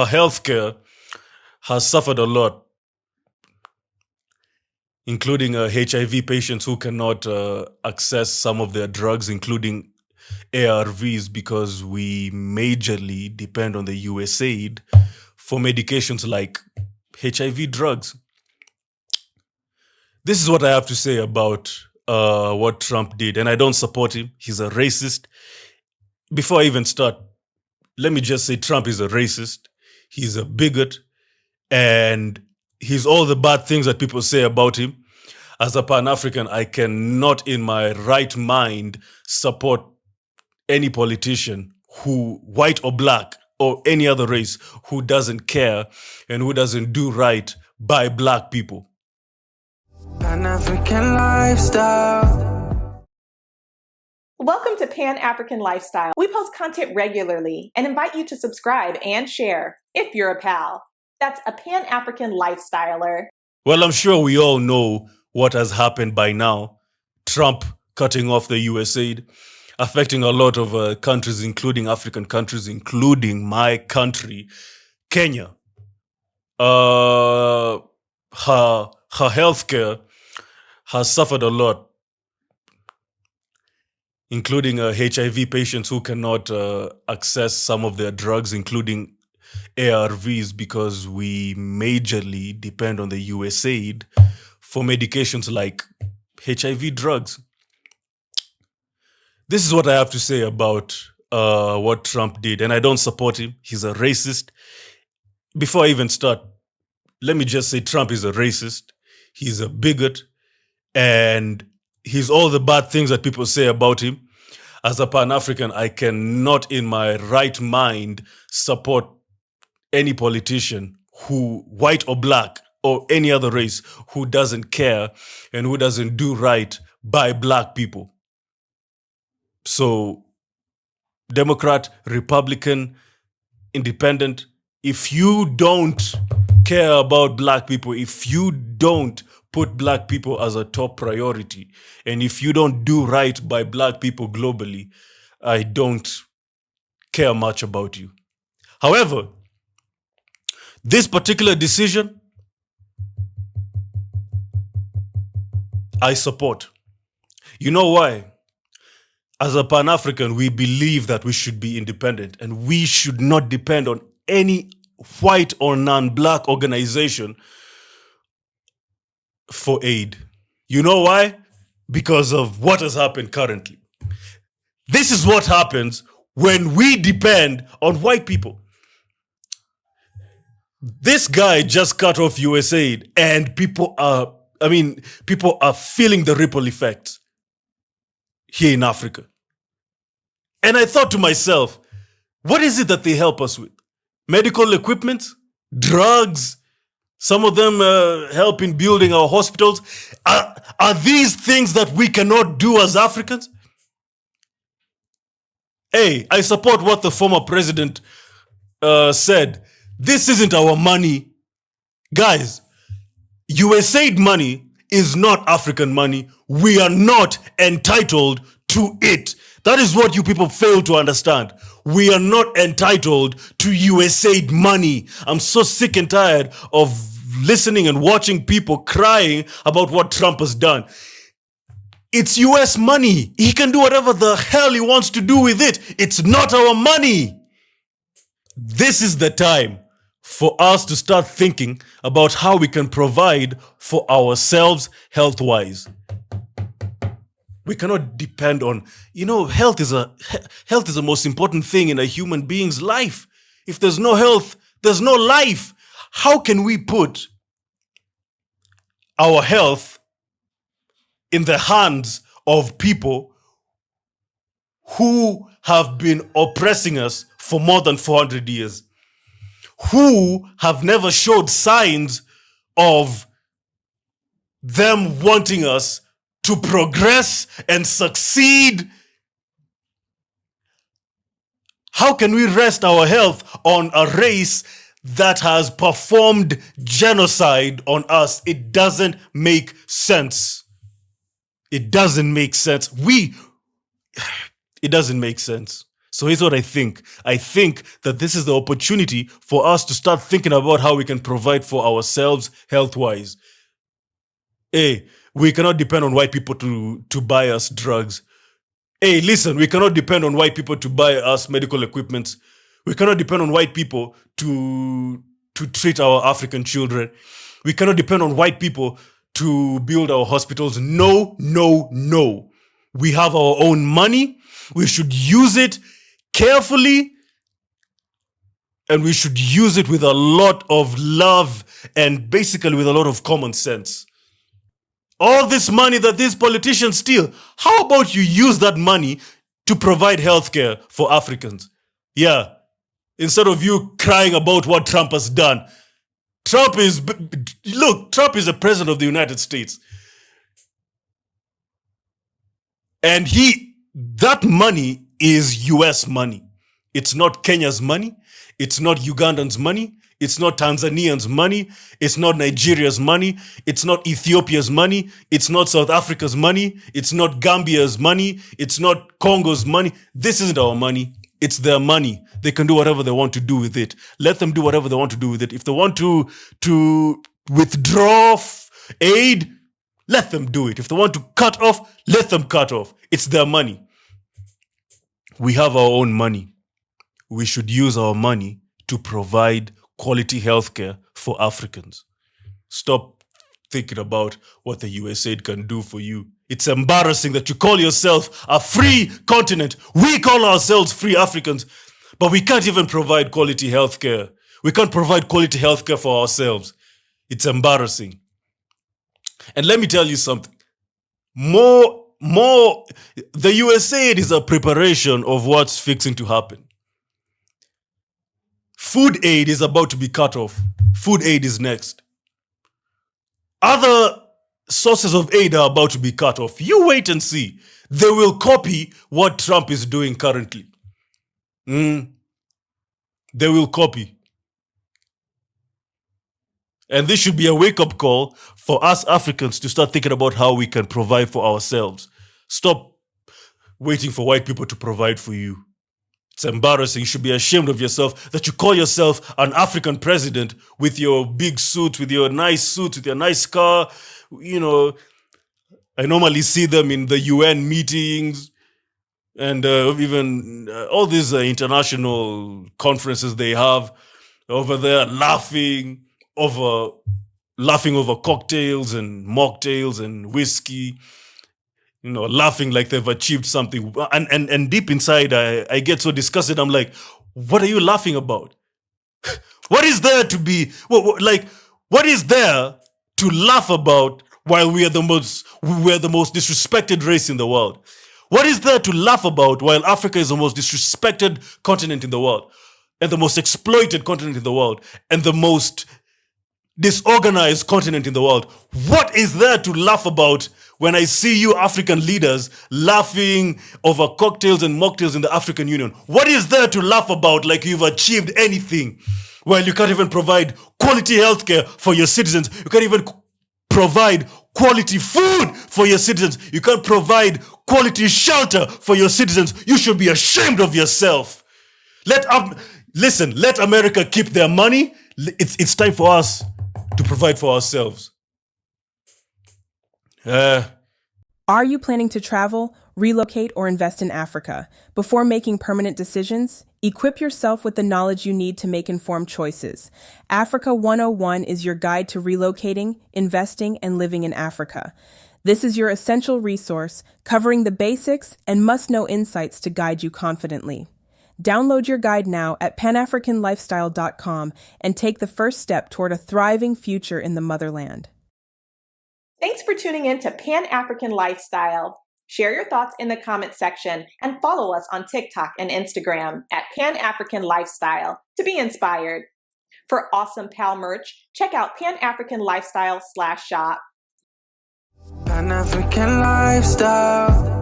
Our healthcare has suffered a lot, including HIV patients who cannot access some of their drugs, including ARVs, because we majorly depend on the US aid for medications like HIV drugs. This is what I have to say about what Trump did, and I don't support him. He's a racist. Before I even start, let me just say Trump is a racist. He's a bigot, and he's all the bad things that people say about him. As a Pan-African, I cannot in my right mind support any politician who, white or black or any other race, who doesn't care and who doesn't do right by black people. Pan-African lifestyle. Welcome to Pan-African Lifestyle. We post content regularly and invite you to subscribe and share if you're a pal. That's a Pan-African lifestyler. Well, I'm sure we all know what has happened by now. Trump cutting off the US aid, affecting a lot of countries, including African countries, including my country, Kenya. Her healthcare has suffered a lot, including HIV patients who cannot access some of their drugs, including ARVs, because we majorly depend on the US aid for medications like HIV drugs. This is what I have to say about what Trump did, and I don't support him. He's a racist. Before I even start, let me just say Trump is a racist. He's a bigot, and he's all the bad things that people say about him. As a Pan-African, I cannot in my right mind support any politician who, white or black or any other race, who doesn't care and who doesn't do right by black people. So, Democrat, Republican, Independent, if you don't care about black people, if you don't put black people as a top priority, and if you don't do right by black people globally, I don't care much about you. However, this particular decision, I support. You know why? As a Pan-African, we believe that we should be independent and we should not depend on any white or non-black organization for aid. You know why? Because of what has happened currently. This is what happens when we depend on white people. This guy just cut off US aid, and people are feeling the ripple effects here in Africa. And I thought to myself, what is it that they help us with? Medical equipment? Drugs? Some of them help in building our hospitals. Are these things that we cannot do as Africans? Hey, I support what the former president said. This isn't our money. Guys, USAID money is not African money. We are not entitled to it. That is what you people fail to understand. We are not entitled to USAID money. I'm so sick and tired of listening and watching people crying about what Trump has done. It's US money. He can do whatever the hell he wants to do with it. It's not our money. This is the time for us to start thinking about how we can provide for ourselves health-wise. We cannot depend on, health is the most important thing in a human being's life. If there's no health, there's no life. How can we put our health in the hands of people who have been oppressing us for more than 400 years? Who have never showed signs of them wanting us to progress and succeed? How can we rest our health on a race that has performed genocide on us? It doesn't make sense. It doesn't make sense. It doesn't make sense. So here's what I think. I think that this is the opportunity for us to start thinking about how we can provide for ourselves health-wise. Hey, we cannot depend on white people to buy us drugs. Hey, listen, we cannot depend on white people to buy us medical equipment. We cannot depend on white people to treat our African children. We cannot depend on white people to build our hospitals. No, no, no. We have our own money. We should use it carefully, and we should use it with a lot of love and basically with a lot of common sense. All this money that these politicians steal, how about you use that money to provide healthcare for Africans? Yeah, instead of you crying about what Trump has done. Trump is the president of the United States. And that money is US money. It's not Kenya's money. It's not Ugandan's money. It's not Tanzanians' money. It's not Nigeria's money. It's not Ethiopia's money. It's not South Africa's money. It's not Gambia's money. It's not Congo's money. This isn't our money. It's their money. They can do whatever they want to do with it. Let them do whatever they want to do with it. If they want to withdraw aid, let them do it. If they want to cut off, let them cut off. It's their money. We have our own money. We should use our money to provide quality healthcare for Africans. Stop thinking about what the USAID can do for you. It's embarrassing that you call yourself a free continent. We call ourselves free Africans, but we can't even provide quality healthcare. We can't provide quality healthcare for ourselves. It's embarrassing. And let me tell you something. The USAID is a preparation of what's fixing to happen. Food aid is about to be cut off. Food aid is next. Other sources of aid are about to be cut off. You wait and see. They will copy what Trump is doing currently. They will copy. And this should be a wake-up call for us Africans to start thinking about how we can provide for ourselves. Stop waiting for white people to provide for you. It's embarrassing. You should be ashamed of yourself that you call yourself an African president with your big suit, with your nice car. You know, I normally see them in the UN meetings and even all these international conferences they have over there, laughing over cocktails and mocktails and whiskey, you know, laughing like they've achieved something. And deep inside, I get so disgusted. I'm like, what are you laughing about? What is there to be, what is there to laugh about while we're the most disrespected race in the world? What is there to laugh about while Africa is the most disrespected continent in the world, and the most exploited continent in the world, and the most disorganized continent in the world? What is there to laugh about when I see you African leaders laughing over cocktails and mocktails in the African Union? What is there to laugh about like you've achieved anything while you can't even provide quality healthcare for your citizens? You can't even provide quality food for your citizens. You can't provide quality shelter for your citizens. You should be ashamed of yourself. Let America keep their money. It's time for us to provide for ourselves. Are you planning to travel, relocate, or invest in Africa? Before making permanent decisions, equip yourself with the knowledge you need to make informed choices. Africa 101 is your guide to relocating, investing, and living in Africa. This is your essential resource, covering the basics and must-know insights to guide you confidently. Download your guide now at panafricanlifestyle.com and take the first step toward a thriving future in the motherland. Thanks for tuning in to Pan African Lifestyle. Share your thoughts in the comment section and follow us on TikTok and Instagram at Pan African Lifestyle to be inspired. For awesome pal merch, check out panafricanlifestyle.shop. Pan African lifestyle.